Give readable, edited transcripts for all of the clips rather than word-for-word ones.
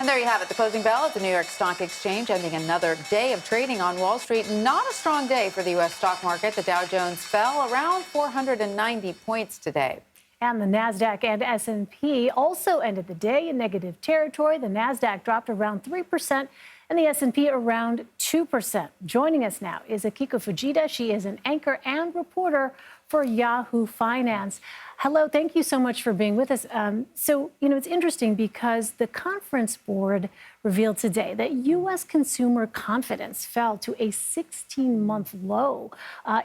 And there you have it, the closing bell at the New York Stock Exchange, ending another day of trading on Wall Street. Not a strong day for the U.S. stock market. The Dow Jones fell around 490 points today. And the NASDAQ and S&P also ended the day in negative territory. The NASDAQ dropped around 3% and the S&P around 2%. Joining us now is Akiko Fujita. She is an anchor and reporter for Yahoo Finance. Hello, thank you so much for being with us. It's interesting because the Conference Board revealed today that U.S. consumer confidence fell to a 16-month low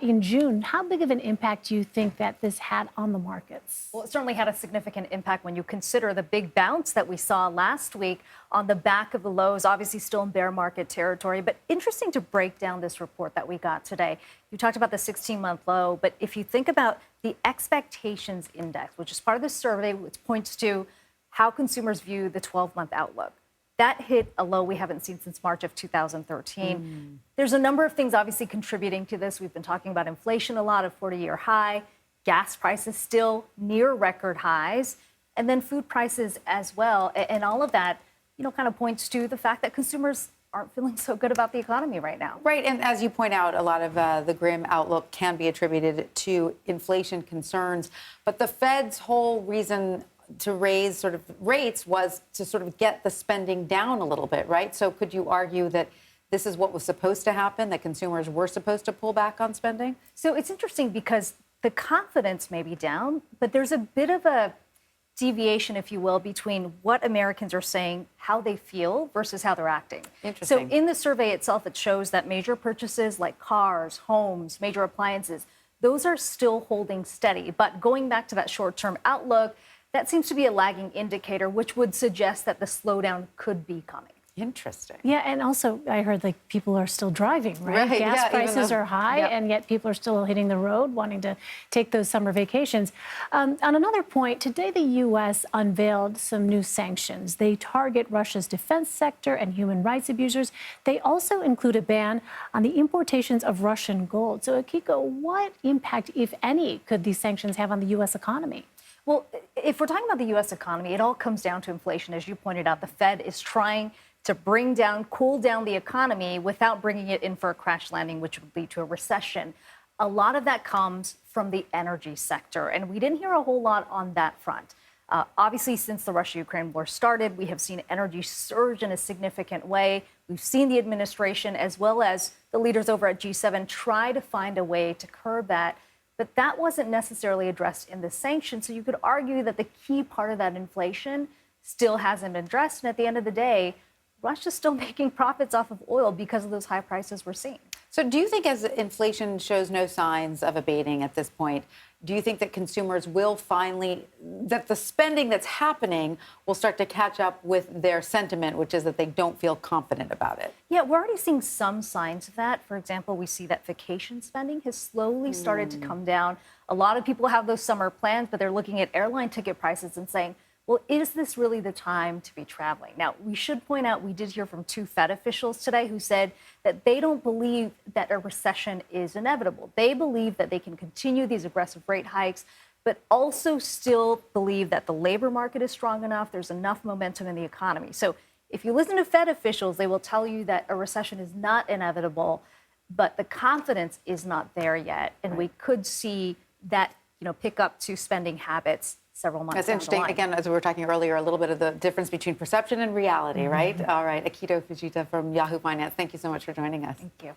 in June. How big of an impact do you think that this had on the markets? Well, it certainly had a significant impact when you consider the big bounce that we saw last week on the back of the lows, obviously still in bear market territory. But interesting to break down this report that we got today. You talked about the 16-month low, but if you think about the expectations index, which is part of the survey, which points to how consumers view the 12-month outlook, that hit a low we haven't seen since March of 2013. There's a number of things obviously contributing to this. We've been talking about inflation a lot, a 40-year high, gas prices still near record highs, and then food prices as well. And all of that, kind of points to the fact that consumers aren't feeling so good about the economy right now. Right, and as you point out, a lot of the grim outlook can be attributed to inflation concerns. But the Fed's whole reason to raise sort of rates was to sort of get the spending down a little bit, right? So could you argue that this is what was supposed to happen, that consumers were supposed to pull back on spending? So it's interesting because the confidence may be down, but there's a bit of a deviation, if you will, between what Americans are saying, how they feel versus how they're acting. Interesting. So in the survey itself, it shows that major purchases like cars, homes, major appliances, those are still holding steady. But going back to that short-term outlook, that seems to be a lagging indicator, which would suggest that the slowdown could be coming. Interesting. Yeah, and also I heard people are still driving, right? Gas prices are high, and yet people are still hitting the road, wanting to take those summer vacations. On another point, today the U.S. unveiled some new sanctions. They target Russia's defense sector and human rights abusers. They also include a ban on the importations of Russian gold. So, Akiko, what impact, if any, could these sanctions have on the U.S. economy? Well, if we're talking about the U.S. economy, it all comes down to inflation. As you pointed out, the Fed is trying to cool down the economy without bringing it in for a crash landing, which would lead to a recession. A lot of that comes from the energy sector, and we didn't hear a whole lot on that front. Obviously, since the Russia-Ukraine war started, we have seen energy surge in a significant way. We've seen the administration, as well as the leaders over at G7, try to find a way to curb that. But that wasn't necessarily addressed in the sanctions. So you could argue that the key part of that inflation still hasn't been addressed. And at the end of the day, Russia's still making profits off of oil because of those high prices we're seeing. So do you think, as inflation shows no signs of abating at this point, do you think that consumers will finally, that the spending that's happening will start to catch up with their sentiment, which is that they don't feel confident about it? Yeah, we're already seeing some signs of that. For example, we see that vacation spending has slowly started to come down. A lot of people have those summer plans, but they're looking at airline ticket prices and saying, well, is this really the time to be traveling? Now, we should point out we did hear from two Fed officials today who said that they don't believe that a recession is inevitable. They believe that they can continue these aggressive rate hikes, but also still believe that the labor market is strong enough, there's enough momentum in the economy. So if you listen to Fed officials, they will tell you that a recession is not inevitable, but the confidence is not there yet. And we could see that, pick up to spending habits several months. That's interesting. Again, as we were talking earlier, a little bit of the difference between perception and reality, right? All right. Akiko Fujita from Yahoo Finance, thank you so much for joining us. Thank you.